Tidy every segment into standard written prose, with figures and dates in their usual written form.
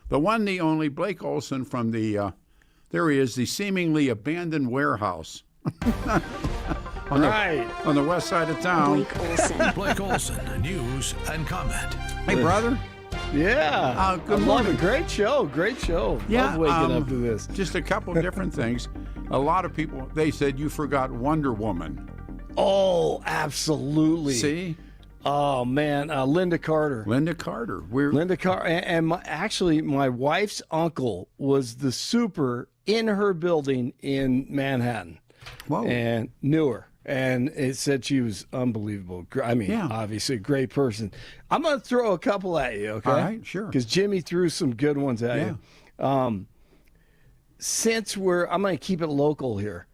The one, the only, Blake Olson from the, there he is, the seemingly abandoned warehouse. on the west side of town. Blake Olson. Blake Olson, news and comment. Hey, brother. Yeah. Good morning. Great show. Yeah, Love waking up to this. Just a couple different things. A lot of people, they said you forgot Wonder Woman. Oh, absolutely. See? Oh, man. Linda Carter. Linda Carter. Linda Carter. And actually, my wife's uncle was the super in her building in Manhattan. Whoa. And knew her. And it said she was unbelievable. I mean, obviously a great person. I'm going to throw a couple at you, okay? All right, sure. Because Jimmy threw some good ones at you. Since I'm going to keep it local here.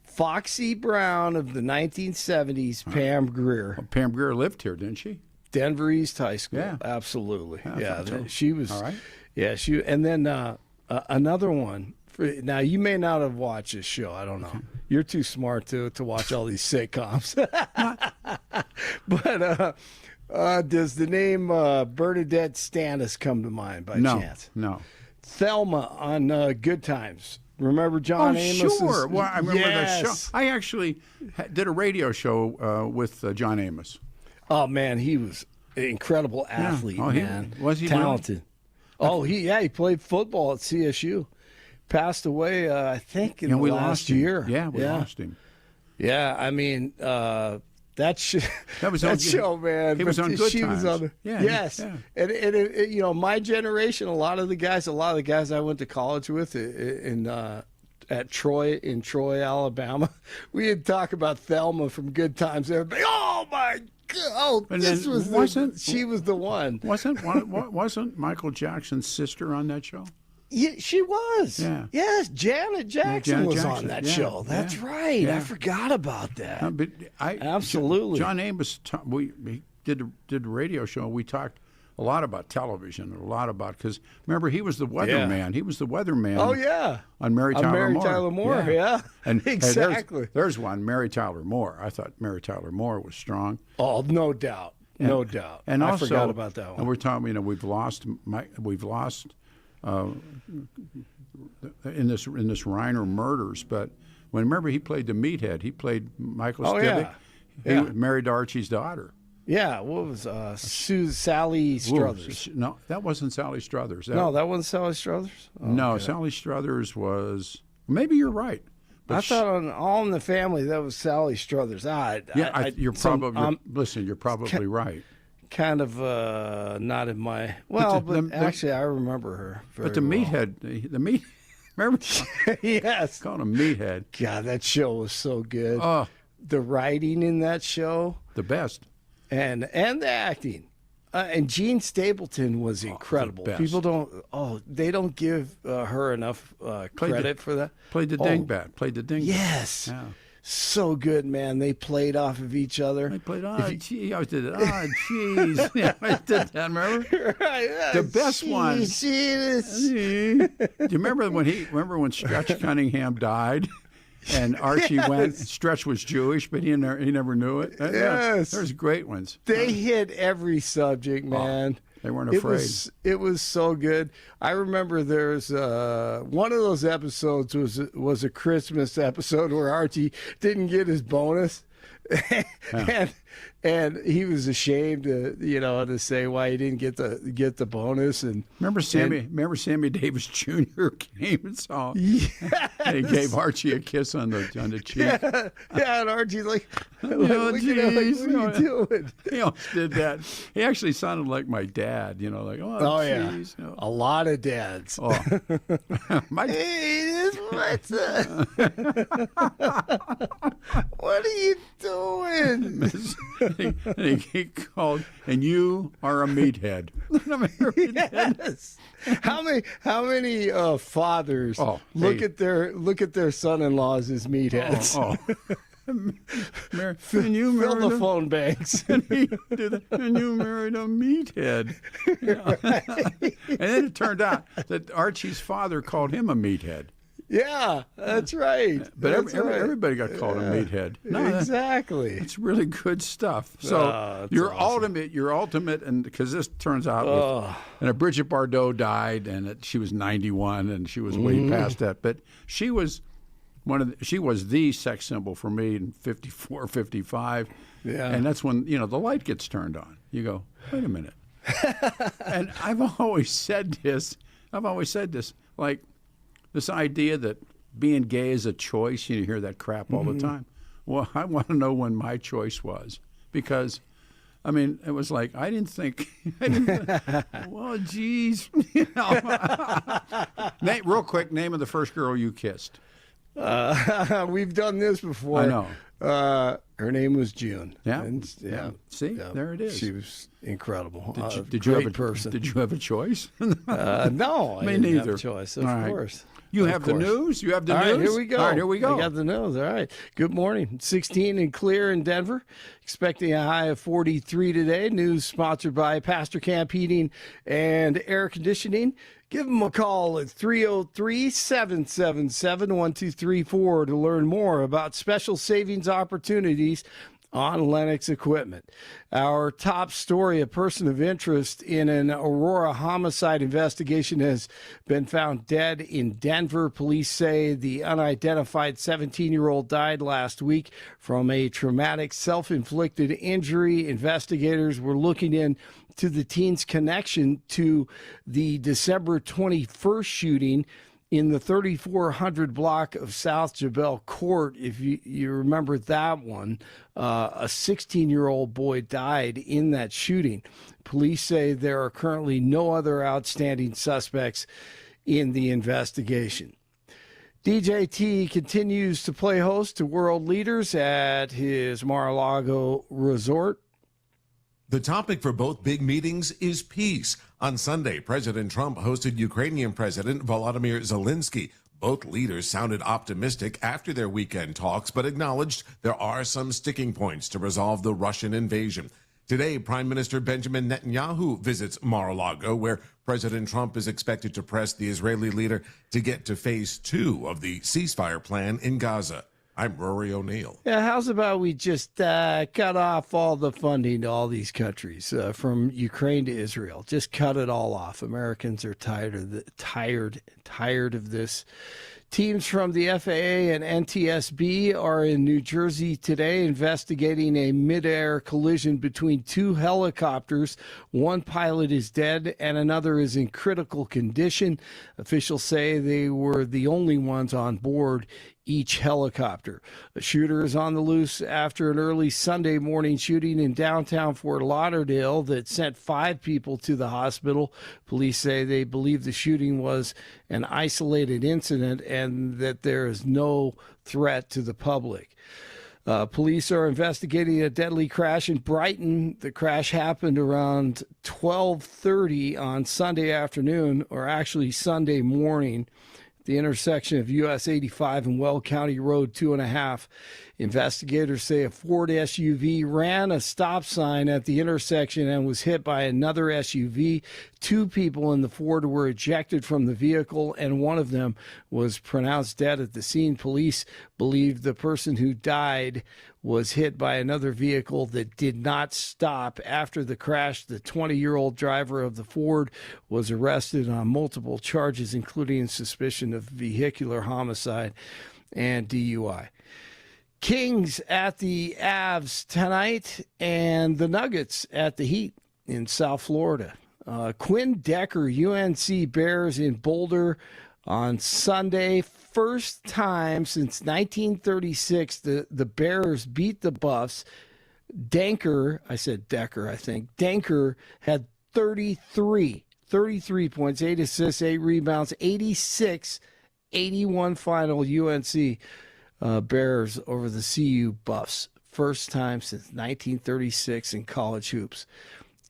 Foxy Brown of the 1970s, Pam Grier. Well, Pam Grier lived here, didn't she? Denver East High School. Yeah. Absolutely. Yeah, she was. All right. Yeah, she. And then another one. Now, you may not have watched this show. I don't know. Okay. You're too smart to watch all these sitcoms. But does the name Bernadette Stanis come to mind by chance? No. Thelma on Good Times. Remember John Amos? Sure. Well, I remember that show. I actually did a radio show with John Amos. Oh, man, he was an incredible athlete, man. Was he talented? Really? Oh, he played football at CSU. Passed away, I think, in the last year. Yeah, we lost him. Yeah, I mean, that show, man. He was on Good Times. Yes. Yeah. And you know, my generation, a lot of the guys I went to college with at Troy, Alabama, we would talk about Thelma from Good Times. Everybody, oh, my God. She was the one. Wasn't Michael Jackson's sister on that show? Yeah, she was. Yeah. Yes, Janet Jackson was on that show. That's right. Yeah. I forgot about that. Absolutely. John Amos, we did a radio show. We talked a lot about television, because remember, he was the weatherman. He was the weatherman. Oh, yeah. On Mary Tyler Moore. Yeah. And exactly. There's one, Mary Tyler Moore. I thought Mary Tyler Moore was strong. Oh, no doubt. No doubt. And I also, forgot about that one. And we're talking, we've lost in this Reiner murders, but remember he played the meathead. He played Michael Stivic. He married Archie's daughter. Yeah, what was Sally Struthers? No, that wasn't Sally Struthers. That wasn't Sally Struthers? Oh, no, okay. Sally Struthers was, maybe you're right. I thought on All in the Family that was Sally Struthers. You're probably right. Kind of not in my actually I remember her very meathead, remember? Yes, called him meathead. God, that show was so good. The writing in that show, the best, and the acting, and Jean Stapleton was incredible. People don't give her enough credit for that. Played the dingbat. Yes. Yeah. So good, man. They played off of each other. They played, gee, I always did it. Oh, jeez. Yeah, I did that, remember? Right. The best one. Do you remember when Stretch Cunningham died? And Archie Stretch was Jewish, but he never knew it. Yes. There's great ones. They hit every subject, man. They weren't afraid. It was so good. I remember there's one of those episodes was a Christmas episode where Archie didn't get his bonus. and he was ashamed to say why he didn't get the bonus. And remember Sammy Davis Jr. came and saw him. Yes. And he gave Archie a kiss on the cheek. Yeah, and Archie's like, what are you doing? He almost did that. He actually sounded like my dad, like, geez. Yeah. A lot of dads. Oh. Hey, this is my son. What are you doing? And he called, and you are a meathead. Yes. How many fathers look at their son-in-laws as meatheads? And you fill the phone banks. And he did that. And you married a meathead. Right. And then it turned out that Archie's father called him a meathead. Yeah, that's right. But That's right. everybody got called a meathead. No, Exactly. it's really good stuff. So that's your awesome. ultimate, and because this turns out, and Bridget Bardot died, and she was 91, and she was way past that. But she was she was the sex symbol for me in 54, 55. Yeah. And that's when, the light gets turned on. You go, wait a minute. And I've always said this, like this idea that being gay is a choice. You hear that crap all the time. Well, I want to know when my choice was, because, it was like, I didn't think, well, geez. Real quick, name of the first girl you kissed. We've done this before. I know. Her name was June. Yeah. And, See, there it is. She was incredible. Did you have a person? Did you have a choice? No, I Me didn't neither. have a choice. Of All course. You Of have the course. news? You have the All news? right, here we go. All right, here we go. I got the news. All right. Good morning. 16 and clear in Denver. Expecting a high of 43 today. News sponsored by Pastor Camp Heating and Air Conditioning. Give them a call at 303-777-1234 to learn more about special savings opportunities on Lennox equipment. Our top story, a person of interest in an Aurora homicide investigation has been found dead in Denver. Police say the unidentified 17-year-old died last week from a traumatic self-inflicted injury. Investigators were looking into the teen's connection to the December 21st shooting in the 3400 block of South Jabel Court. If you remember that one, a 16-year-old boy died in that shooting. Police say there are currently no other outstanding suspects in the investigation. DJT continues to play host to world leaders at his Mar-a-Lago resort. The topic for both big meetings is peace. On Sunday, President Trump hosted Ukrainian President Volodymyr Zelensky. Both leaders sounded optimistic after their weekend talks, but acknowledged there are some sticking points to resolve the Russian invasion. Today, Prime Minister Benjamin Netanyahu visits Mar-a-Lago, where President Trump is expected to press the Israeli leader to get to phase 2 of the ceasefire plan in Gaza. I'm Rory O'Neill. Yeah, how's about we just cut off all the funding to all these countries, from Ukraine to Israel? Just cut it all off. Americans are tired of this. Teams from the FAA and NTSB are in New Jersey today investigating a mid-air collision between two helicopters. One pilot is dead and another is in critical condition. Officials say they were the only ones on board each helicopter. A shooter is on the loose after an early Sunday morning shooting in downtown Fort Lauderdale that sent 5 people to the hospital. Police say they believe the shooting was an isolated incident and that there is no threat to the public. Police are investigating a deadly crash in Brighton. The crash happened around 12:30 on Sunday afternoon, or actually Sunday morning, the intersection of US 85 and Weld County Road 2.5. Investigators say a Ford SUV ran a stop sign at the intersection and was hit by another SUV. 2 people in the Ford were ejected from the vehicle, and one of them was pronounced dead at the scene. Police believe the person who died was hit by another vehicle that did not stop after the crash. The 20-year-old driver of the Ford was arrested on multiple charges, including suspicion of vehicular homicide and DUI. Kings at the Avs tonight, and the Nuggets at the Heat in South Florida. Quinn Decker, UNC Bears in Boulder on Sunday. First time since 1936 the Bears beat the Buffs. Danker had 33 points, 8 assists, 8 rebounds, 86-81 final. UNC Bears over the CU Buffs. First time since 1936 in college hoops.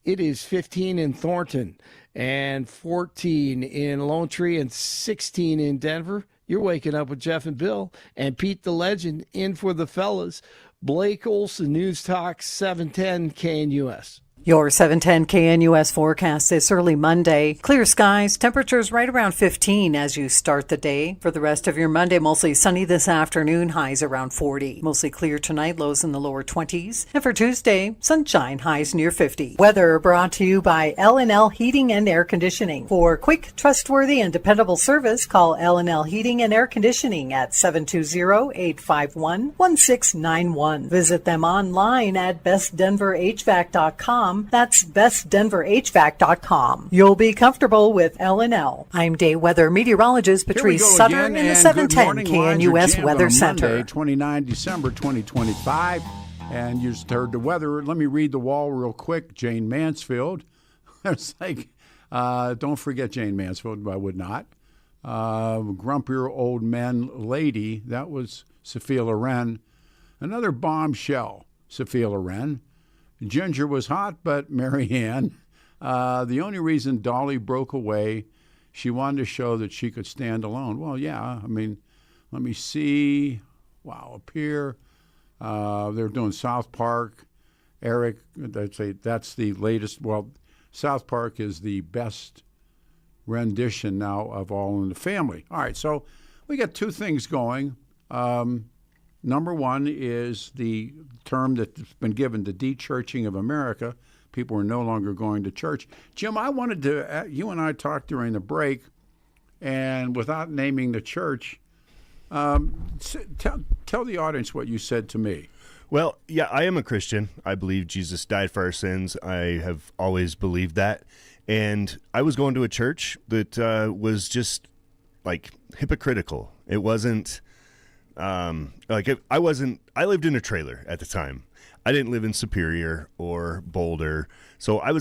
It is 15 in Thornton and 14 in Lone Tree and 16 in Denver. You're waking up with Jeff and Bill and Pete the Legend in for the fellas. Blake Olson, News Talk 710 KNUS. Your 710 KNUS forecast this early Monday. Clear skies, temperatures right around 15 as you start the day. For the rest of your Monday, mostly sunny this afternoon, highs around 40. Mostly clear tonight, lows in the lower 20s. And for Tuesday, sunshine, highs near 50. Weather brought to you by L&L Heating and Air Conditioning. For quick, trustworthy, and dependable service, call L&L Heating and Air Conditioning at 720-851-1691. Visit them online at bestdenverhvac.com. That's bestdenverhvac.com. You'll be comfortable with L&L. I'm day weather meteorologist Patrice Southern in the 710 KNUS Weather Center. Monday, 29 December 2025. And you just heard the weather. Let me read the wall real quick. Jane Mansfield. It's like, don't forget Jane Mansfield, I would not. Grumpier old men lady. That was Sophia Loren. Another bombshell, Sophia Loren. Ginger was hot, but Mary Ann. The only reason Dolly broke away, she wanted to show that she could stand alone. Well, yeah, I mean, let me see. Wow, up here, they're doing South Park. Eric, that's the latest. Well, South Park is the best rendition now of All in the Family. All right, so we got two things going. Number one is the term that's been given, the de-churching of America. People are no longer going to church. Jim, I wanted to, you and I talked during the break, and without naming the church, tell the audience what you said to me. Well, yeah, I am a Christian. I believe Jesus died for our sins. I have always believed that. And I was going to a church that was just like hypocritical. It wasn't I lived in a trailer at the time. I didn't live in Superior or Boulder. So I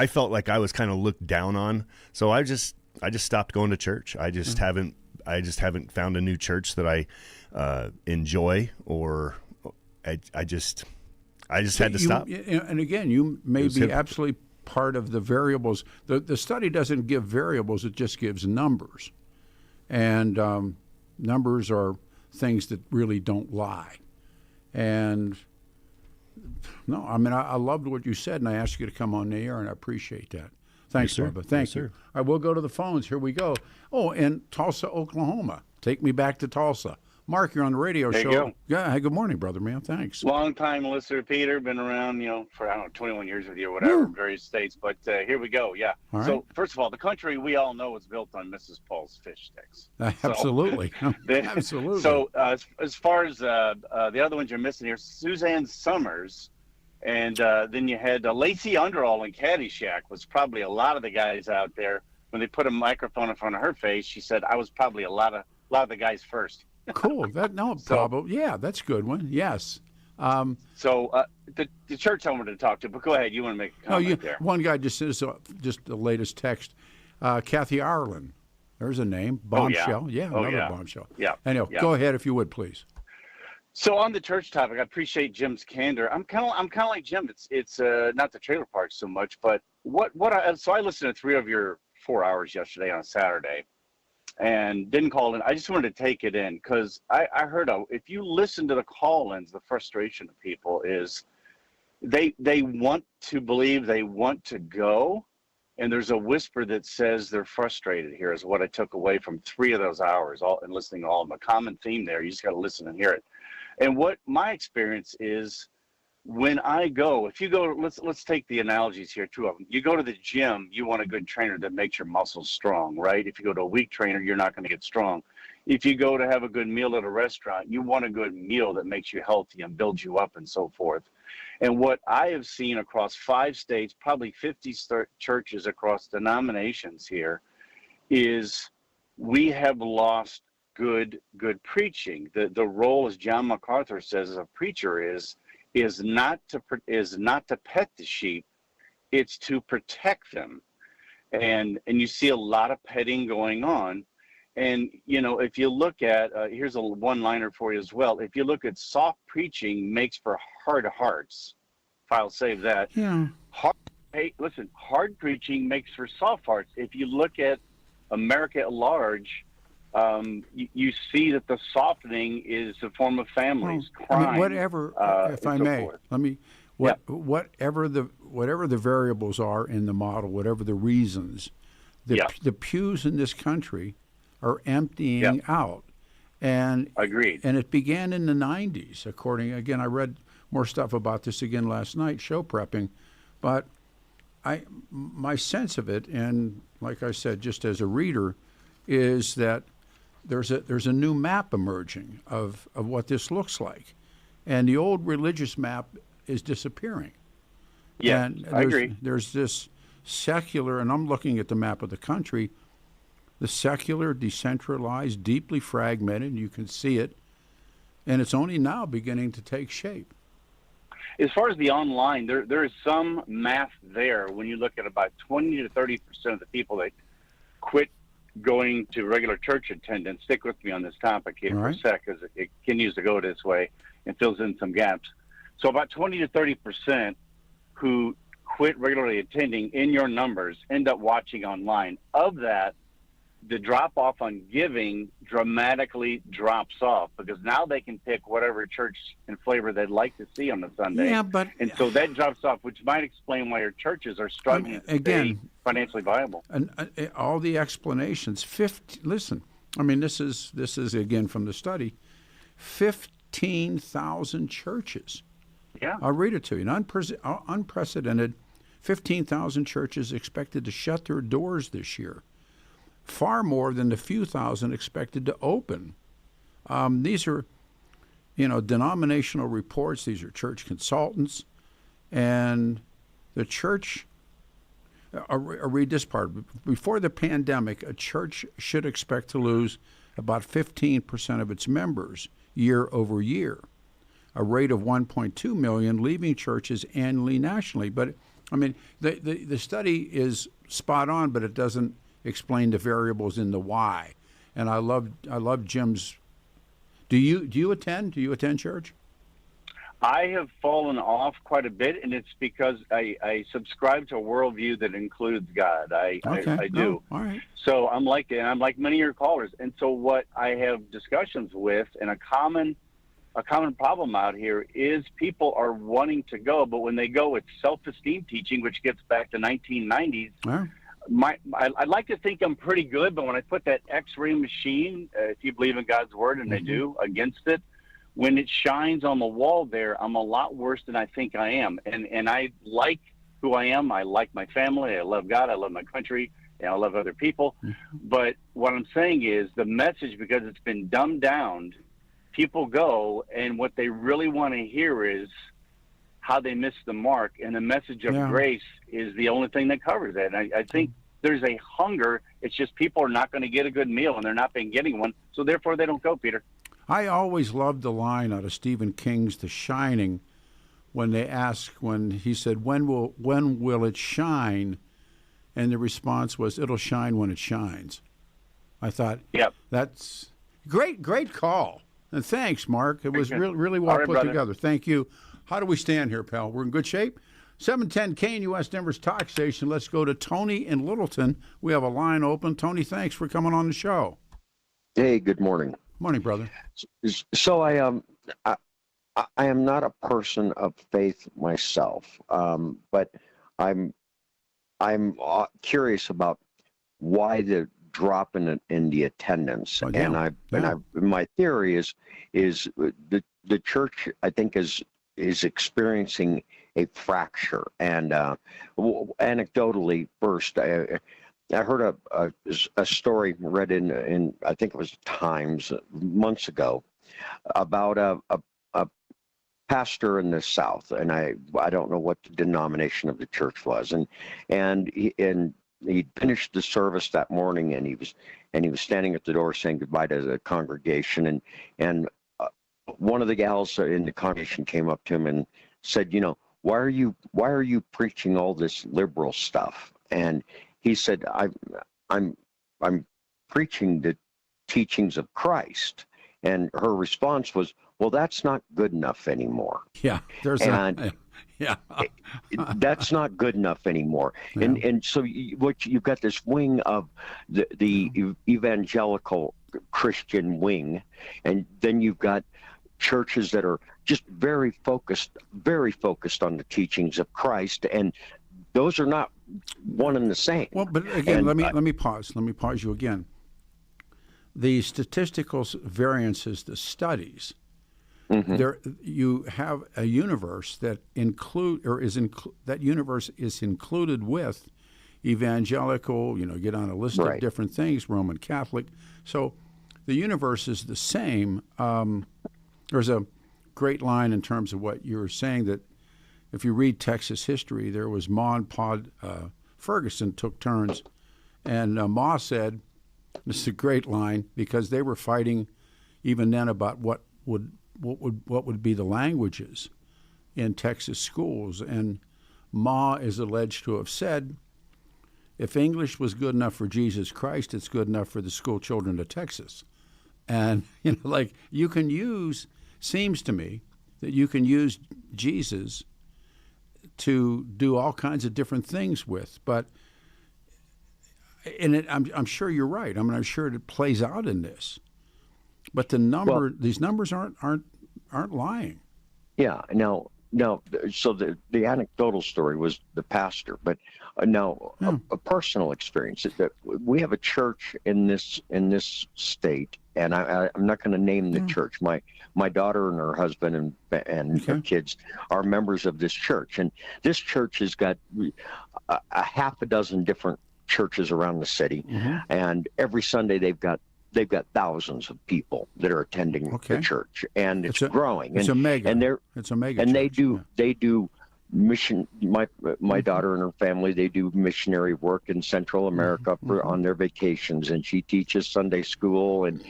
felt like I was kind of looked down on. So I just stopped going to church. I just haven't found a new church that I enjoy, or I just had to stop. And again, you may be absolutely part of the variables. The study doesn't give variables, it just gives numbers. And numbers are things that really don't lie. And no, I mean, I loved what you said, and I asked you to come on the air, and I appreciate that. Thanks, yes, Bubba. Thank you. Sir. All right, we'll go to the phones. Here we go. Oh, and Tulsa, Oklahoma. Take me back to Tulsa. Mark, you're on the radio show. You go. Yeah, hey, good morning, brother, man. Thanks. Long time listener, Peter. Been around, for, 21 years with you or whatever, various states. But here we go. Yeah. All right. So, first of all, the country we all know is built on Mrs. Paul's fish sticks. Absolutely. Absolutely. So, as far as the other ones you're missing here, Suzanne Summers, and then you had Lacey Underall in Caddyshack was probably a lot of the guys out there. When they put a microphone in front of her face, she said, I was probably a lot of the guys first. Cool. Probably. Yeah, that's a good one. Yes. The church I wanted to talk to, but go ahead. You want to make a comment there? One guy just says, just the latest text, Kathy Ireland. There's a name. Bombshell. Another bombshell. Yeah. Anyway, go ahead if you would, please. So on the church topic, I appreciate Jim's candor. I'm kind of like Jim. It's not the trailer park so much, but so I listened to 3 of your 4 hours yesterday on Saturday. And didn't call in. I just wanted to take it in because I heard if you listen to the call-ins, the frustration of people is they want to believe, they want to go, and there's a whisper that says they're frustrated. Here is what I took away from 3 of those hours, and listening to all of them. A common theme there. You just got to listen and hear it. And what my experience is, when I go, if you go, let's take the analogies here, 2 of them. You go to the gym, you want a good trainer that makes your muscles strong, right? If you go to a weak trainer, you're not going to get strong. If you go to have a good meal at a restaurant, you want a good meal that makes you healthy and builds you up and so forth. And what I have seen across 5 states, probably 50 churches across denominations here, is we have lost good preaching. The role, as John MacArthur says, as a preacher is not to pet the sheep, it's to protect them. And you see a lot of petting going on. And, if you look at, here's a one-liner for you as well. If you look at soft preaching makes for hard hearts. File save that. Yeah. Hard preaching makes for soft hearts. If you look at America at large, you see that the softening is a form of families, crime. Whatever, if I may, Whatever the variables are in the model, whatever the reasons, the pews in this country are emptying out. And agreed. And it began in the 90s, again, I read more stuff about this again last night, show prepping, but my sense of it, and like I said, just as a reader, is that there's a new map emerging of what this looks like. And the old religious map is disappearing. Yeah, and I agree. There's this secular, and I'm looking at the map of the country, the secular, decentralized, deeply fragmented, you can see it, and it's only now beginning to take shape. As far as the online, there is some math there when you look at about 20 to 30% of the people that quit going to regular church attendance. Stick with me on this topic here for a sec, because it continues to go this way and fills in some gaps. So about 20 to 30% who quit regularly attending in your numbers end up watching online. Of that, the drop-off on giving dramatically drops off, because now they can pick whatever church and flavor they'd like to see on a Sunday. Yeah, but so that drops off, which might explain why your churches are struggling to stay financially viable. And all the explanations. Listen, I mean, this is again from the study. 15,000 churches. Yeah, I'll read it to you. An unprecedented 15,000 churches expected to shut their doors this year. Far more than the few thousand expected to open. These are, denominational reports. These are church consultants, and the church. I'll read this part. Before the pandemic, a church should expect to lose about 15% of its members year over year, a rate of 1.2 million leaving churches annually nationally. But I mean, the study is spot on, but it doesn't explain the variables in the why. And I love Jim's. Do you attend church? I have fallen off quite a bit, and it's because I subscribe to a worldview that includes God. I do. Oh, all right. So I'm like many of your callers. And so what I have discussions with, and a common problem out here is people are wanting to go, but when they go, it's self-esteem teaching, which gets back to 1990s. Yeah. I'd like to think I'm pretty good, but when I put that X-ray machine, if you believe in God's word, and they do, against it, when it shines on the wall there, I'm a lot worse than I think I am. And I like who I am. I like my family. I love God. I love my country. And I love other people. But what I'm saying is the message, because it's been dumbed down, people go, and what they really want to hear is how they missed the mark. And the message of grace is the only thing that covers that. And I think there's a hunger. It's just people are not going to get a good meal, and they're not been getting one. So therefore, they don't go, Peter. I always loved the line out of Stephen King's The Shining when he said, when will it shine? And the response was, it'll shine when it shines. I thought, that's great call. And thanks, Mark. It was really well put together. Thank you. How do we stand here, pal? We're in good shape? 710 KNUS Denver's talk station. Let's go to Tony in Littleton. We have a line open. Tony, thanks for coming on the show. Hey, good morning. Morning, brother. So I am not a person of faith myself, but I'm curious about why the drop in the attendance. My theory is the church, I think, is experiencing a fracture. And anecdotally, first, I heard a story read in I think it was Times months ago about a pastor in the South, and I don't know what the denomination of the church was, and he finished the service that morning, and he was standing at the door saying goodbye to the congregation, and one of the gals in the congregation came up to him and said, why are you preaching all this liberal stuff? And he said, I'm preaching the teachings of Christ. And her response was, well, that's not good enough anymore. Yeah, that's not good enough anymore. Yeah. And so you've got this wing of the evangelical Christian wing, and then you've got churches that are just very focused on the teachings of Christ, and those are not one and the same. Well, but again, And let me pause. Let me pause you again. The statistical variances, the studies, there you have a universe that that universe is included with evangelical. Get on a list of different things, Roman Catholic. So the universe is the same. There's a great line in terms of what you were saying, that if you read Texas history, there was Ma and Pa Ferguson took turns, and Ma said, this is a great line, because they were fighting even then about what would be the languages in Texas schools, and Ma is alleged to have said, if English was good enough for Jesus Christ, it's good enough for the school children of Texas. And you can use, seems to me that you can use Jesus to do all kinds of different things with, but I'm sure you're right. I'm sure it plays out in this, but these numbers aren't lying. Yeah. Now, so the anecdotal story was the pastor, but now a personal experience is that we have a church in this state, and I'm not going to name the church. My daughter and her husband and her kids are members of this church, and this church has got a half a dozen different churches around the city, and every Sunday they've got thousands of people that are attending the church, and it's growing. It's a mega. It's a mega. And church, they do mission. My daughter and her family, they do missionary work in Central America on their vacations, and she teaches Sunday school, and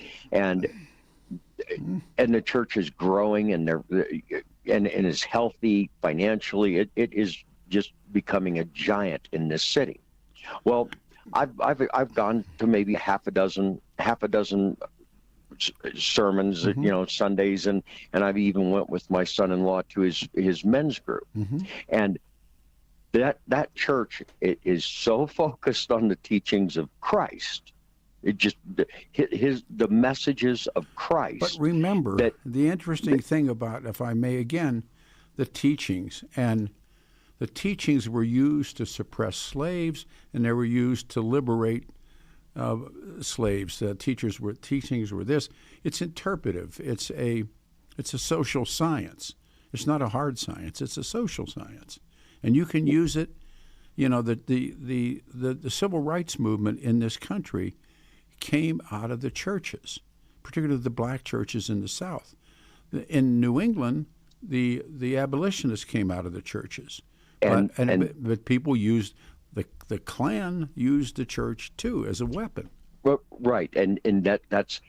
the church is growing, and is healthy financially. It is just becoming a giant in this city. Well, I've gone to maybe half a dozen sermons, Sundays, and I've even went with my son-in-law to his men's group, and that church is so focused on the teachings of Christ. It just the messages of Christ. But remember, the interesting thing about, if I may again, the teachings, and the teachings were used to suppress slaves, and they were used to liberate slaves. Teachings were this. It's interpretive. It's a social science. It's not a hard science. It's a social science, and you can use it. The civil rights movement in this country came out of the churches, particularly the black churches in the South. In New England, the abolitionists came out of the churches, but people used the Klan used the church too as a weapon. Well, right, and that's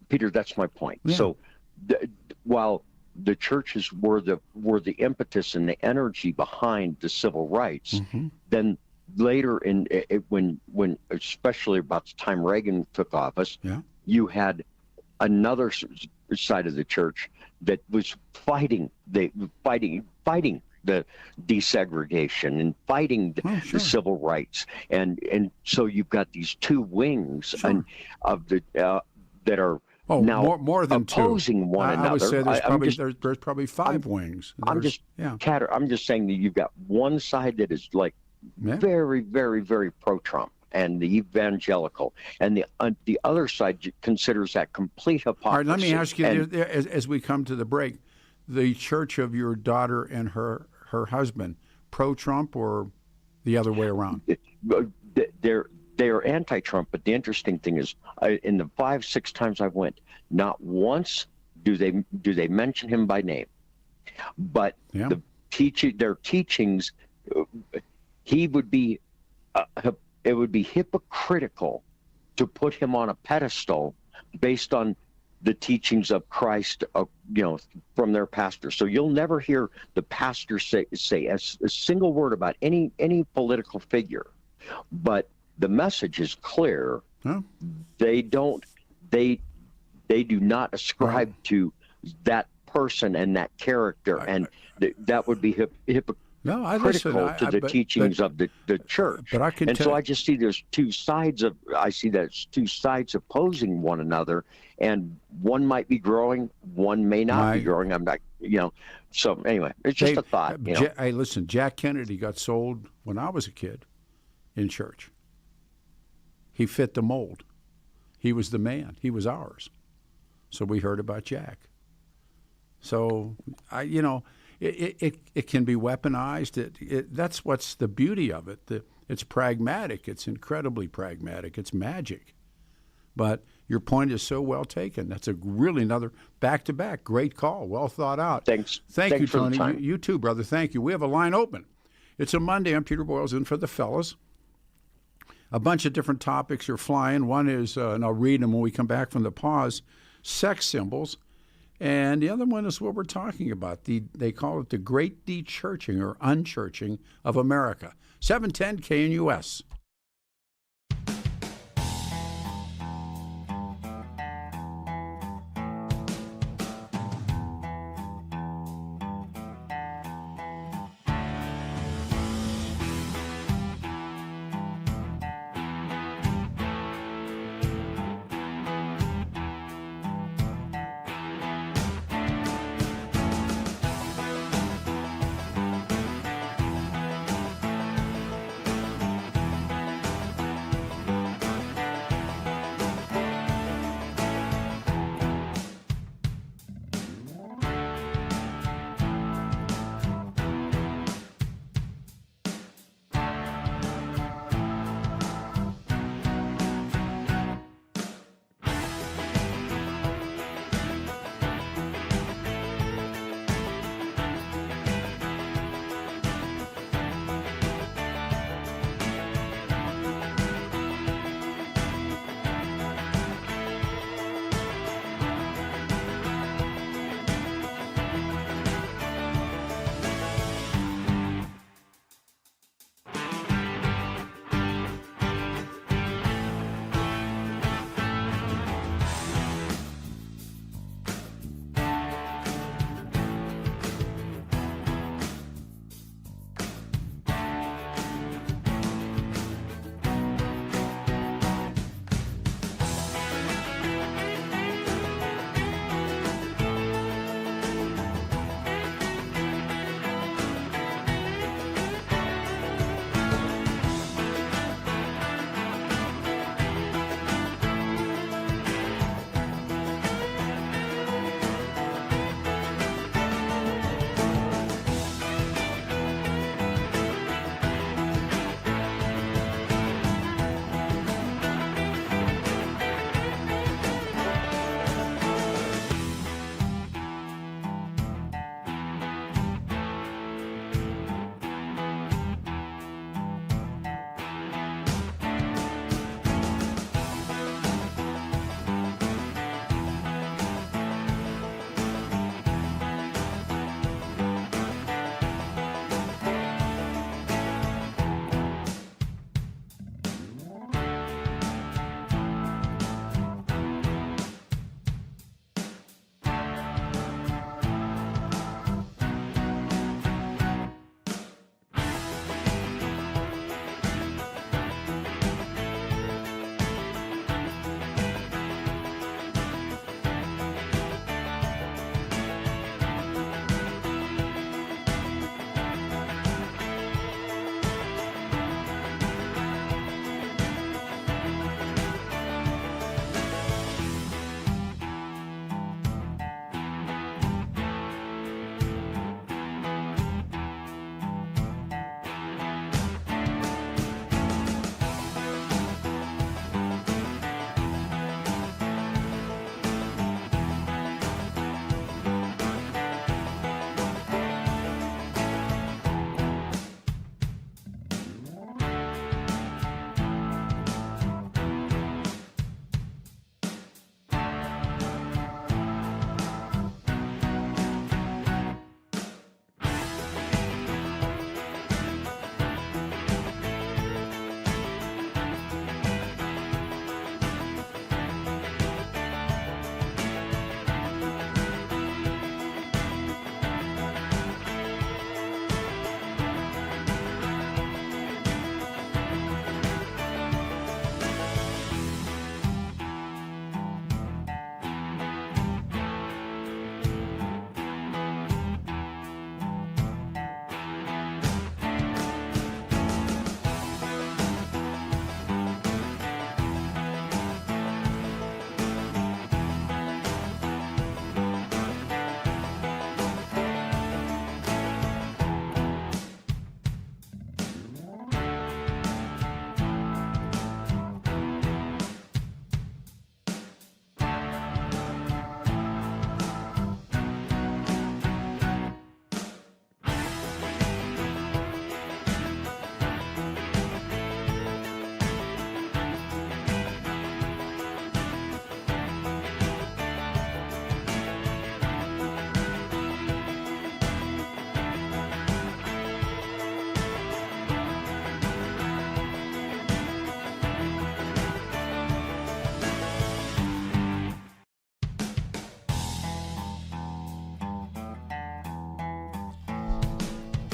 Peter. That's my point. Yeah. So, while the churches were the impetus and the energy behind the civil rights, then later when especially about the time Reagan took office, you had another side of the church that was fighting the desegregation and fighting the civil rights, and so you've got these two wings of the that are now more than opposing one another. I would say there's probably five wings. I'm just saying that you've got one side that is like very, very, very pro-Trump, and the evangelical, and the other side considers that complete hypocrisy. All right, let me ask you, as we come to the break, the church of your daughter and her husband, pro-Trump or the other way around? They're anti-Trump, but the interesting thing is, in the 5-6 times I went, not once do they mention him by name, but their teachings. It would be hypocritical to put him on a pedestal based on the teachings of Christ, from their pastor. So you'll never hear the pastor say a single word about any political figure, but the message is clear. They do not ascribe to that person and that character, and that would be No, I critical listen, to the teachings of the church. But I can and tell so I just see there's two sides opposing one another, and one might be growing, one may not be growing. I'm not, so anyway, it's just a thought. Hey, listen, Jack Kennedy got sold when I was a kid in church. He fit the mold. He was the man. He was ours. So we heard about Jack. So it can be weaponized. That's what's the beauty of it. It's pragmatic. It's incredibly pragmatic. It's magic. But your point is so well taken. That's really another back-to-back great call. Well thought out. Thanks. Thank you, for the Tony. time. You too, brother. Thank you. We have a line open. It's a Monday. I'm Peter Boyles in for the fellas. A bunch of different topics are flying. One is, and I'll read them when we come back from the pause, sex symbols. And the other one is what we're talking about. They call it the great de-churching or unchurching of America. 710 KNUS.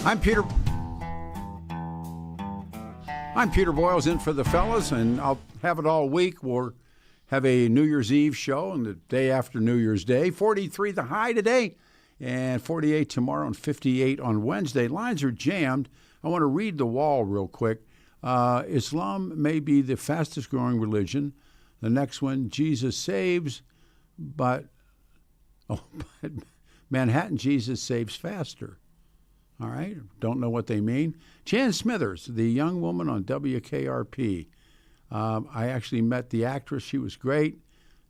I'm Peter Boyles in for the fellas, and I'll have it all week. We'll have a New Year's Eve show and the day after New Year's Day. 43 the high today, and 48 tomorrow, and 58 on Wednesday. Lines are jammed. I want to read the wall real quick. Islam may be the fastest growing religion. The next one, Jesus saves, but Manhattan Jesus saves faster. All right, don't know what they mean. Jan Smithers, the young woman on WKRP. I actually met the actress. She was great.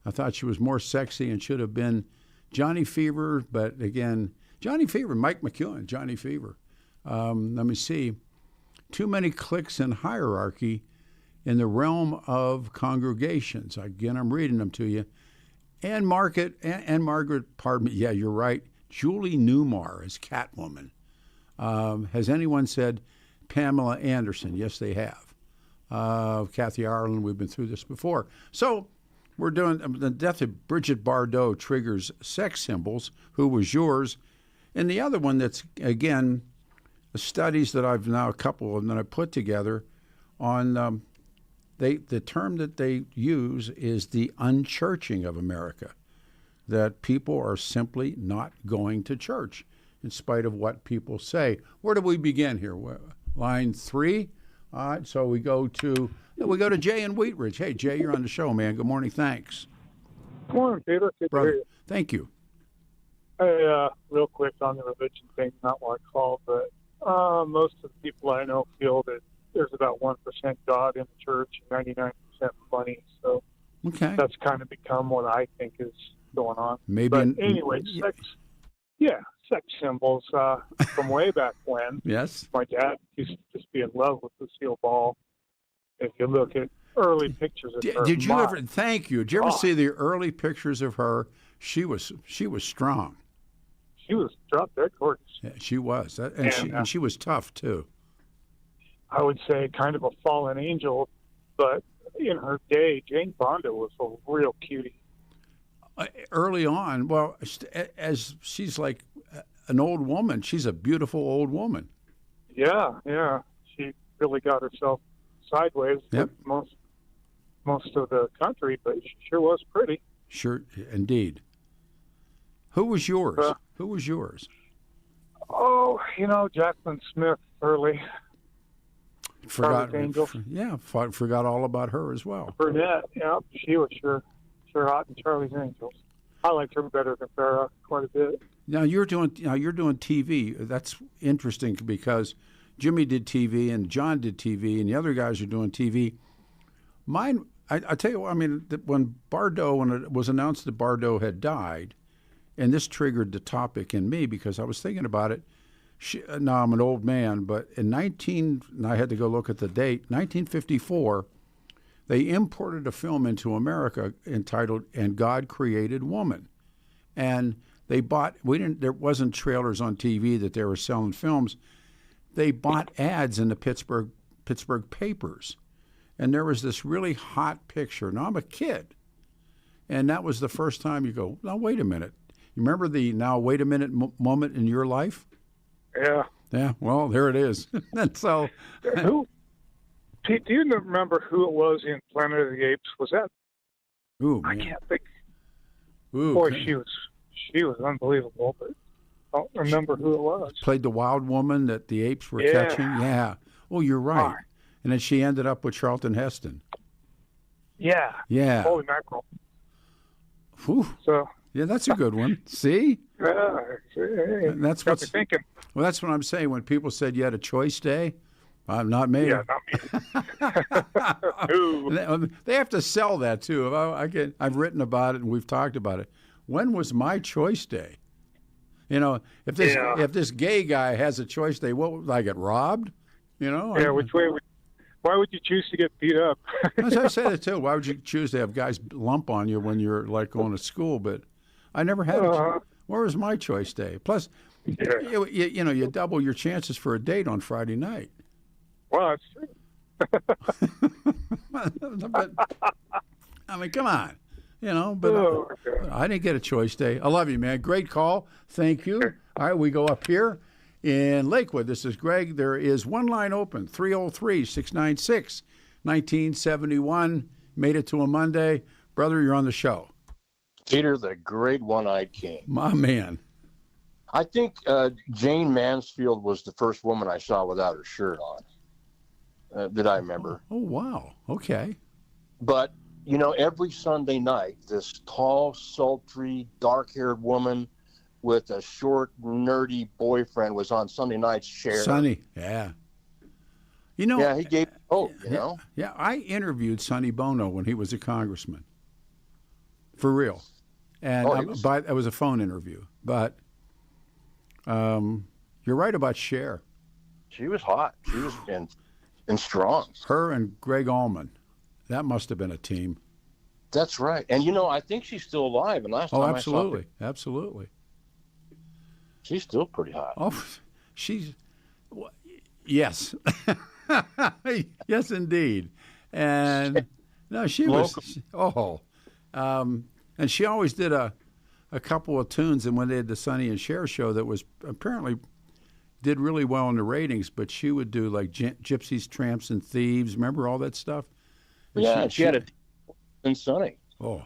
I thought she was more sexy and should have been Johnny Fever. But again, Johnny Fever, Mike McEwen, Johnny Fever. Let me see. Too many cliques and hierarchy in the realm of congregations. Again, I'm reading them to you. And Margaret, pardon me. Yeah, you're right. Julie Newmar is Catwoman. Has anyone said Pamela Anderson? Yes, they have. Kathy Ireland, we've been through this before. So we're doing the death of Bridget Bardot triggers sex symbols. Who was yours? And the other one that's, again, the studies that I've now, a couple of them that I put together on, the term that they use is the unchurching of America, that people are simply not going to church in spite of what people say. Where do we begin here? Line 3. All right, so we go to Jay in Wheat Ridge. Hey, Jay, you're on the show, man. Good morning. Thanks. Good morning, Peter. Good to hear you. Thank you. Hey, real quick on the religion thing, not what I call, but most of the people I know feel that there's about 1% God in the church and 99% money. So okay, that's kind of become what I think is going on. Maybe. But anyway, sex symbols from way back when. Yes. My dad used to just be in love with Lucille Ball. If you look at early pictures of her. Did you ever? Thank you. Did you ever see the early pictures of her? She was strong. She was drop dead gorgeous. Yeah, she was, and she was tough too. I would say kind of a fallen angel, but in her day, Jane Fonda was a real cutie. Early on, well, as she's like an old woman, she's a beautiful old woman. Yeah. She really got herself sideways with most of the country, but she sure was pretty. Sure, indeed. Who was yours? Oh, Jacqueline Smith early. Forgot all about her as well. Burnett, yeah, she was sure hot in Charlie's Angels. I liked her better than Farrah quite a bit. Now you're doing TV. That's interesting because Jimmy did TV and John did TV and the other guys are doing TV. Mine, I tell you what, I mean, when it was announced that Bardot had died, and this triggered the topic in me because I was thinking about it. Now I'm an old man, but I had to go look at the date, 1954, they imported a film into America entitled "And God Created Woman," and there wasn't trailers on TV that they were selling films. They bought ads in the Pittsburgh papers, and there was this really hot picture. Now I'm a kid, and that was the first time you go, now wait a minute. You remember the now wait a minute moment in your life? Yeah. Yeah. Well, there it is. And so, Pete, do you remember who it was in Planet of the Apes? Was that? Ooh, I man. can't think. Ooh, boy, she was unbelievable, but I don't remember who it was. Played the wild woman that the apes were catching. Yeah. Oh, you're right. And then she ended up with Charlton Heston. Yeah. Yeah. Holy mackerel. Whew. So. Yeah, that's a good one. See? That's what's thinking. Well, that's what I'm saying. When people said you had a choice day, not me. Yeah, not me. They have to sell that too. I've written about it and we've talked about it. When was my choice day? If this gay guy has a choice day, what would I get robbed? Yeah, which way? Why would you choose to get beat up? As I said it too. Why would you choose to have guys lump on you when you're like going to school? But I never had it. Where was my choice day? Plus, you double your chances for a date on Friday night. Well, that's true. But, I mean, come on. But I didn't get a choice day. I love you, man. Great call. Thank you. All right, we go up here. in Lakewood. This is Greg. There is one line open, 303-696-1971. Made it to a Monday. Brother, you're on the show. Peter, the great one-eyed king. My man. I think Jane Mansfield was the first woman I saw without her shirt on, that I remember. Oh, wow. Okay. But, every Sunday night, this tall, sultry, dark-haired woman with a short, nerdy boyfriend was on Sunday nights. Cher. Sonny, yeah. Yeah, he gave hope, Yeah, I interviewed Sonny Bono when he was a congressman. For real. And it was a phone interview. But you're right about Cher. She was hot. She was and strong. Her and Greg Allman. That must have been a team. That's right. And, I think she's still alive. And last time absolutely. I saw her, absolutely. She's still pretty hot. Oh, yes. Yes, indeed. And, no, she was, and she always did a couple of tunes, and when they had the Sonny and Cher show that was apparently did really well in the ratings, but she would do like Gypsies, Tramps, and Thieves. Remember all that stuff? And she had a and Sonny. Oh,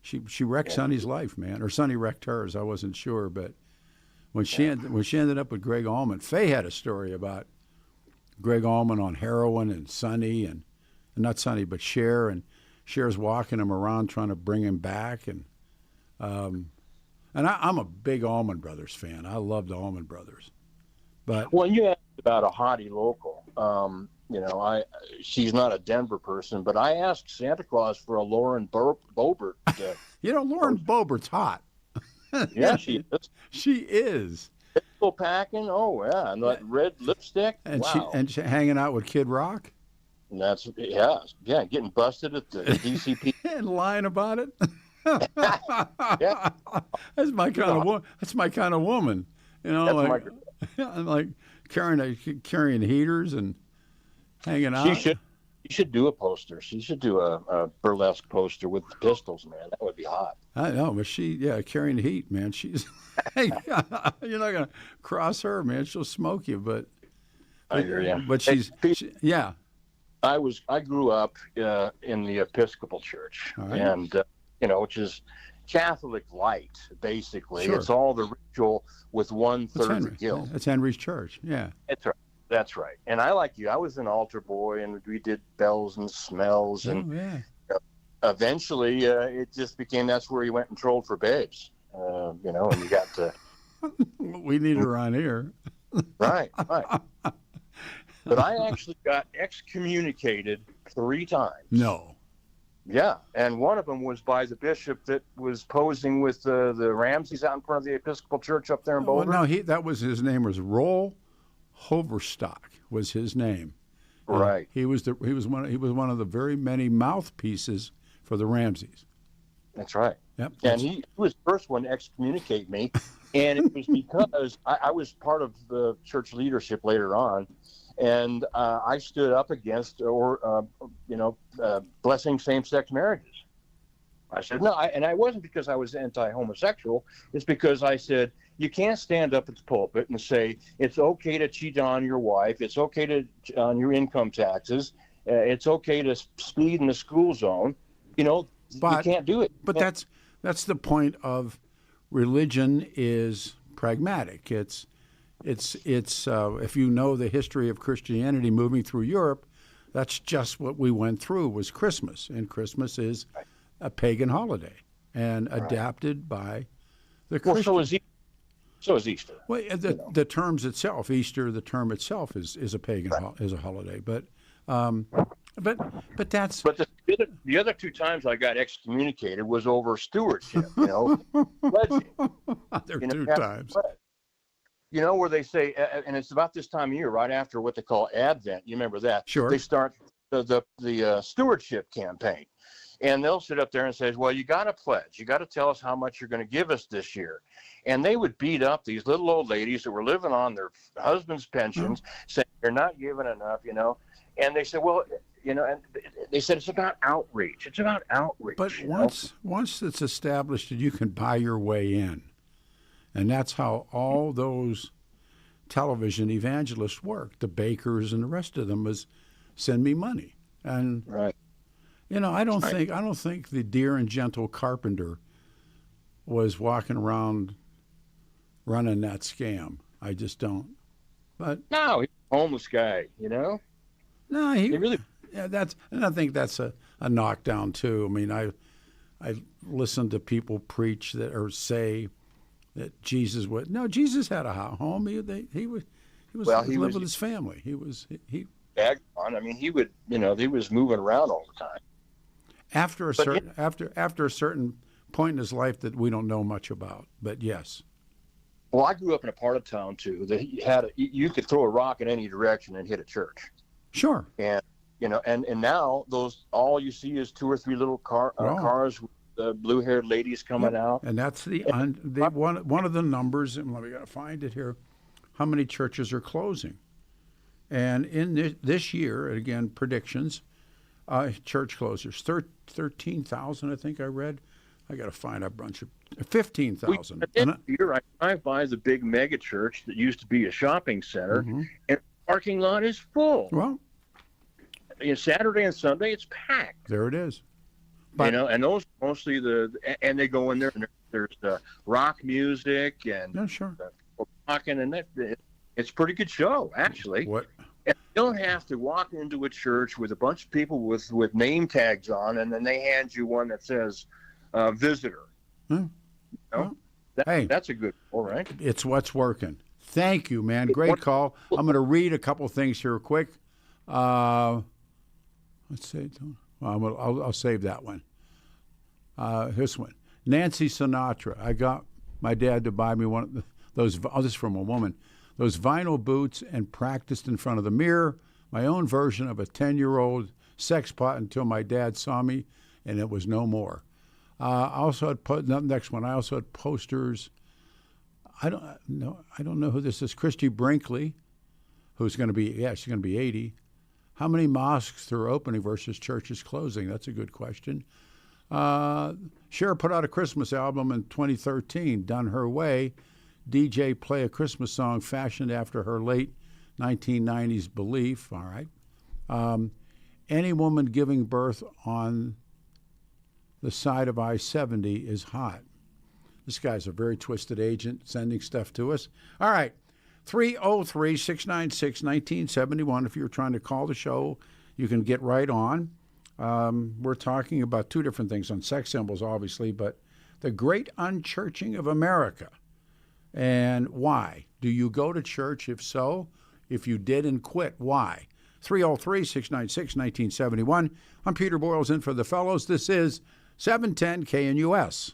she wrecked Sonny's life, man, or Sonny wrecked hers. I wasn't sure, but when she ended up with Greg Allman, Faye had a story about Greg Allman on heroin and Sonny and not Sonny, but Cher, and Cher's walking him around trying to bring him back, and I'm a big Allman Brothers fan. I love the Allman Brothers, but when you asked about a hottie local, she's not a Denver person, but I asked Santa Claus for a Lauren Boebert. Lauren Boebert's hot. Yeah, she is. She is. Pistol packing, and that red lipstick. And wow. she hanging out with Kid Rock. And that's getting busted at the DCP and lying about it. Yeah, that's my kind of woman. Like carrying heaters and hanging out. She should do a poster. She should do a burlesque poster with the pistols, man. That would be hot. I know, but carrying the heat, man. She's you're not gonna cross her, man. She'll smoke you, but I hear you. But I grew up in the Episcopal Church, right. and which is Catholic light, basically. Sure. It's all the ritual with 1/3 the guilt. That's Henry's church. Yeah. That's right. And I, like you, I was an altar boy, and we did bells and smells, and eventually it just became that's where you went and trolled for babes, and you got to. We need her on here. Right. But I actually got excommunicated 3 times. No. Yeah, and one of them was by the bishop that was posing with the Ramseys out in front of the Episcopal Church up there in Boulder. Well, no, that was his name was Roll Hoverstock was his name. Right. He was one of the very many mouthpieces for the Ramseys. That's right. Yep. And he was the first one to excommunicate me, and it was because I was part of the church leadership later on, and I stood up against blessing same-sex marriages. I said no, and I wasn't because I was anti-homosexual. It's because I said you can't stand up at the pulpit and say it's okay to cheat on your wife, it's okay to on your income taxes, it's okay to speed in the school zone. You can't do it. But that's the point of religion is pragmatic. It's if you know the history of Christianity moving through Europe, that's just what we went through was Christmas, and Christmas is a pagan holiday and adapted by the Christians. Well, so is Easter. Well, the terms itself, Easter, the term itself is a pagan is a holiday, but that's. But the other 2 times I got excommunicated was over stewardship. Pledging. There are 2 times. Where they say, and it's about this time of year, right after what they call Advent. You remember that? Sure. They start the stewardship campaign, and they'll sit up there and say, "Well, you got to pledge. You got to tell us how much you're going to give us this year." And they would beat up these little old ladies that were living on their husbands' pensions, saying they're not giving enough, And they said, "Well, and they said it's about outreach. It's about outreach." But once it's established that you can buy your way in. And that's how all those television evangelist work. The bakers and the rest of them was send me money. And Right. I don't think the dear and gentle carpenter was walking around running that scam. I just don't. But No, he's a homeless guy, no, He really. yeah, and I think that's a knockdown too. I mean, I listen to people preach that or say that Jesus had a home. He was living with his family. He Bagged on. I mean, he was moving around all the time. after a certain point in his life that we don't know much about. But yes. Well, I grew up in a part of town too that you could throw a rock in any direction and hit a church. Sure. And and now all you see is 2 or 3 little cars with the blue-haired ladies coming out. And that's one of the numbers. And we got to find it here. How many churches are closing? And in this year, again, predictions, church closures, 13,000, I think I read. I got to find a bunch of 15,000. Here, I drive by the big mega church that used to be a shopping center, and the parking lot is full. Well, Saturday and Sunday, it's packed. There it is. But, and those mostly and they go in there and there's the rock music and rocking, and it's a pretty good show, actually. What? And you don't have to walk into a church with a bunch of people with name tags on, and then they hand you one that says visitor. That's a good call, right? It's what's working. Thank you, man. Great call. I'm going to read a couple things here quick. Let's see. I'll save that one. This one. Nancy Sinatra. I got my dad to buy me one of those. This is from a woman. Those vinyl boots and practiced in front of the mirror. My own version of a 10-year-old sex pot until my dad saw me, and it was no more. I also had next one. I also had posters. I don't know who this is. Christy Brinkley, who's going to be she's going to be 80. How many mosques are opening versus churches closing? That's a good question. Cher put out a Christmas album in 2013, Done Her Way. DJ play a Christmas song fashioned after her late 1990s belief. All right. Any woman giving birth on the side of I-70 is hot. This guy's a very twisted agent sending stuff to us. All right. 303-696-1971. If you're trying to call the show, you can get right on. We're talking about 2 different things on sex symbols, obviously, but the great unchurching of America. And why? Do you go to church? If so, if you did and quit, why? 303-696-1971. I'm Peter Boyles in for the fellows. This is 710 KNUS.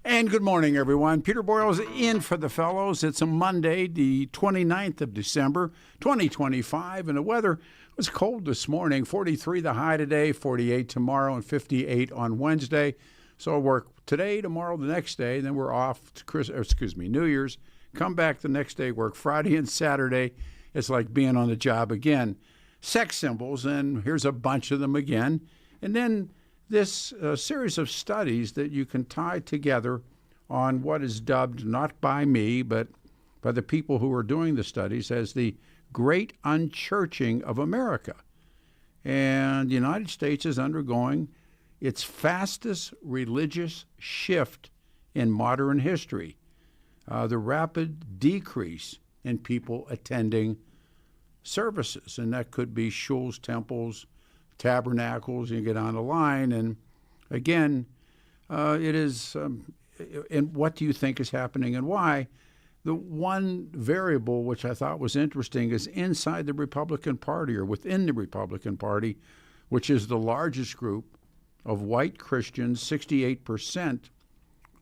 And good morning, everyone. Peter Boyle's in for the fellows. It's a Monday, the 29th of December, 2025, and the weather was cold this morning. 43 the high today, 48 tomorrow, and 58 on Wednesday. So I'll work today, tomorrow, the next day. Then we're off to New Year's. Come back the next day, work Friday and Saturday. It's like being on the job again. Sex symbols, and here's a bunch of them again. And then this series of studies that you can tie together on what is dubbed, not by me, but by the people who are doing the studies, as the Great Unchurching of America. And the United States is undergoing its fastest religious shift in modern history. The rapid decrease in people attending services, and that could be shuls, temples, tabernacles, you get on the line. And again, it is, and what do you think is happening and why? The one variable which I thought was interesting is inside the Republican Party, or within the Republican Party, which is the largest group of white Christians. 68%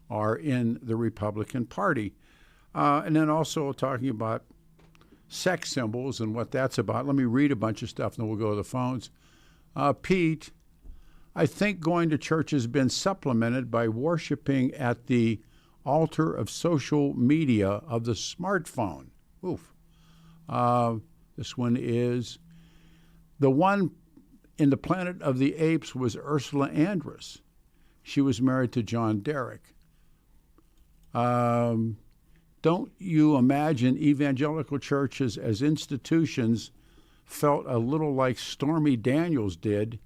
are in the Republican Party. And then also talking about sex symbols and what that's about. Let me read a bunch of stuff, and then we'll go to the phones. Pete, I think going to church has been supplemented by worshiping at the altar of social media of the smartphone. Oof. This one is, the one in the Planet of the Apes was Ursula Andress. She was married to John Derrick. Don't you imagine evangelical churches as institutions felt a little like Stormy Daniels did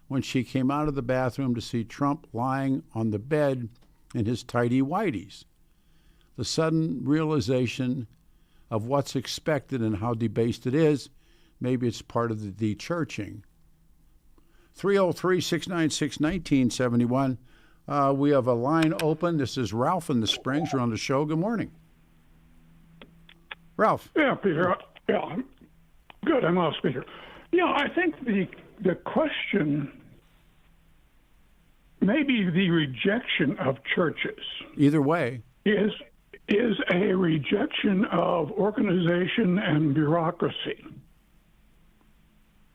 when she came out of the bathroom to see Trump lying on the bed in his tighty whities? The sudden realization of what's expected and how debased it is, maybe it's part of the de-churching. 303-696-1971. We have a line open. This is Ralph in the Springs. You're on the show. Good morning. Ralph. Yeah, Peter. Yeah, good. I'm on speaker. Yeah, I think the question, maybe the rejection of churches. Either way. Is a rejection of organization and bureaucracy.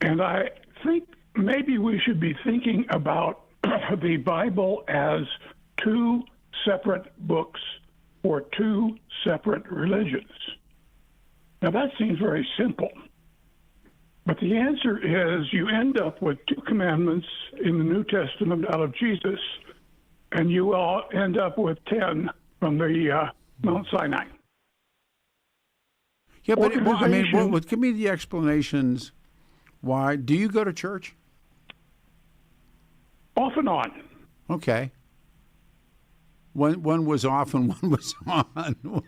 And I think maybe we should be thinking about the Bible as two separate books for two separate religions. Now, that seems very simple. But the answer is you end up with two commandments in the New Testament out of Jesus, and you all end up with 10 from the Mount Sinai. Yeah, but give me the explanations. Why? Do you go to church? Off and on. Okay. One was off and one was on.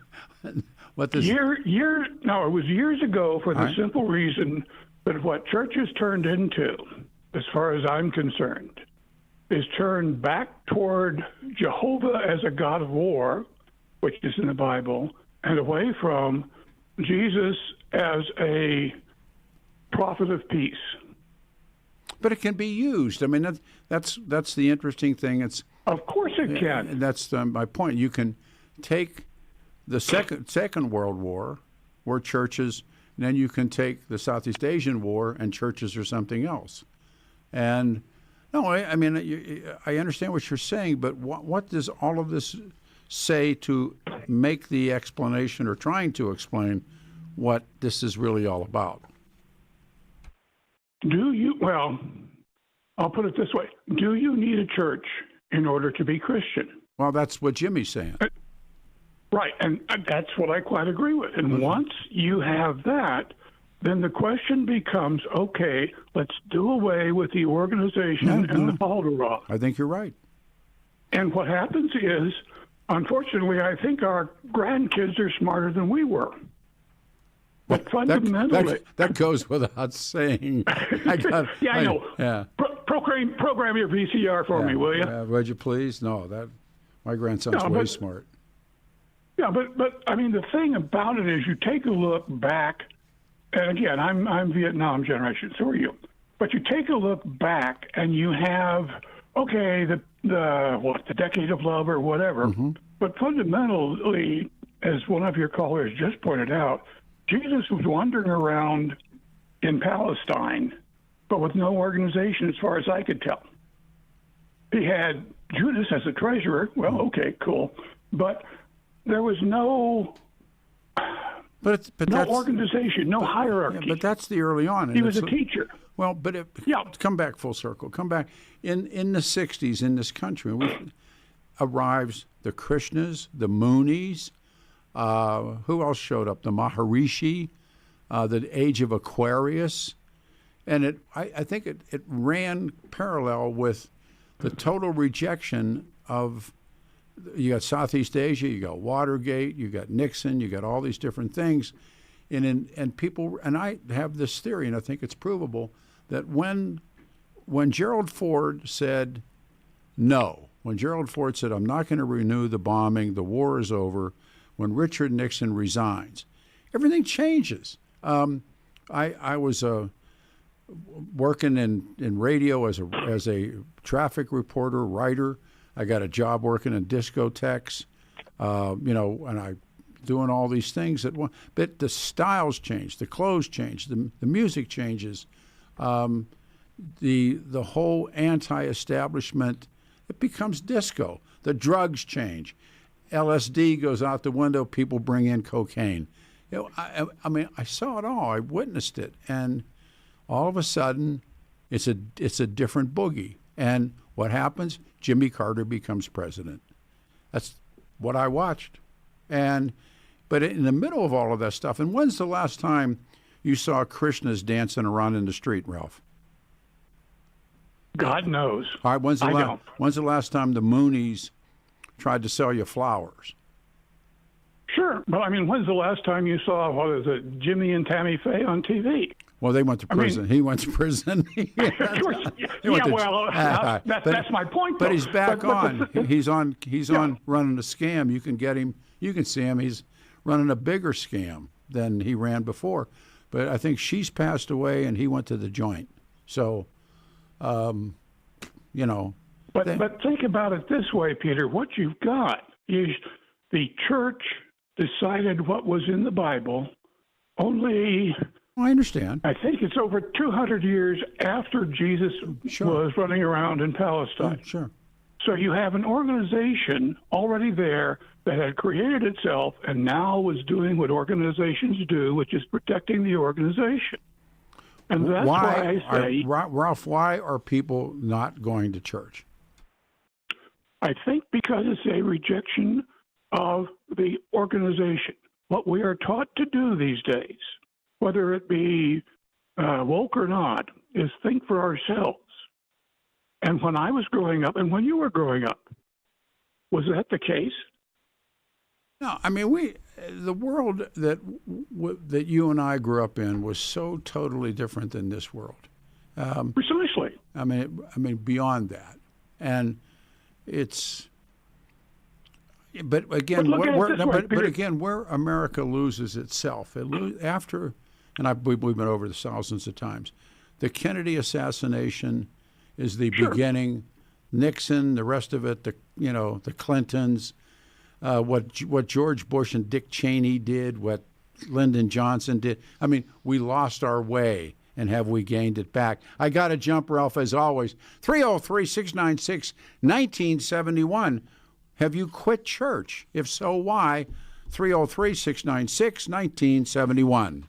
What this? No, it was years ago for the simple reason that what churches turned into, as far as I'm concerned, is turned back toward Jehovah as a God of war, which is in the Bible, and away from Jesus as a prophet of peace. But it can be used. I mean, that's the interesting thing. Of course it can. And that's my point. You can take the Second World War, where churches, and then you can take the Southeast Asian War, and churches are something else. And no, I mean, I understand what you're saying, but what does all of this say to make the explanation, or trying to explain what this is really all about? Well, I'll put it this way. Do you need a church in order to be Christian? Well, that's what Jimmy's saying. Right, and that's what I quite agree with. And once you have that, then the question becomes, okay, let's do away with the organization and the Balderall. I think you're right. And what happens is, unfortunately, I think our grandkids are smarter than we were. But fundamentally... That goes without saying. I know. Yeah. Program your VCR for me, will you? Would you please? No, my grandson's way smart. Yeah, but I mean, the thing about it is you take a look back, and again, I'm Vietnam generation, so are you. But you take a look back and you have, okay, the decade of love or whatever. Mm-hmm. But fundamentally, as one of your callers just pointed out, Jesus was wandering around in Palestine, but with no organization as far as I could tell. He had Judas as a treasurer. Well, okay, cool. But there was no organization, no hierarchy. Yeah, but that's the early on. He was a teacher. Well, but come back full circle. Come back. In the 60s in this country, arrives the Krishnas, the Moonies. Who else showed up? The Maharishi, the Age of Aquarius. And I think it ran parallel with the total rejection of, you got Southeast Asia, you got Watergate, you got Nixon, you got all these different things. And people, and I have this theory, and I think it's provable, that when Gerald Ford said no, when Gerald Ford said, I'm not going to renew the bombing, the war is over, when Richard Nixon resigns, everything changes. I was working in radio as a traffic reporter, writer. I got a job working in discotheques, and I doing all these things at one. But the styles change, the clothes change, the music changes, the whole anti-establishment. It becomes disco. The drugs change. LSD goes out the window. People bring in cocaine. I mean, I saw it all. I witnessed it, and all of a sudden, it's a different boogie. And what happens? Jimmy Carter becomes president. That's what I watched. But in the middle of all of that stuff, and when's the last time you saw Krishnas dancing around in the street, Ralph? God knows. All right, when's the last time the Moonies tried to sell you flowers? Sure, but I mean, when's the last time you saw, what is it, Jimmy and Tammy Faye on TV? Well, they went to prison. He went to prison. That's my point. But he's back on. He's on running a scam. You can get him. You can see him. He's running a bigger scam than he ran before. But I think she's passed away, and he went to the joint. So, But think about it this way, Peter. What you've got is the church decided what was in the Bible only. I understand. I think it's over 200 years after Jesus was running around in Palestine. Sure. So you have an organization already there that had created itself and now was doing what organizations do, which is protecting the organization. And that's why I say, Ralph, why are people not going to church? I think because it's a rejection of the organization. What we are taught to do these days, whether it be woke or not, is think for ourselves. And when I was growing up, and when you were growing up, was that the case? No, I mean the world that you and I grew up in was so totally different than this world. Precisely. I mean beyond that, and it's. But again, where America loses itself, after, and we've been over this thousands of times, the Kennedy assassination is the beginning. Nixon, the rest of it, the Clintons, what George Bush and Dick Cheney did, what Lyndon Johnson did. I mean, we lost our way, and have we gained it back? I got to jump, Ralph, as always. 303-696-1971. Have you quit church? If so, why? 303-696-1971.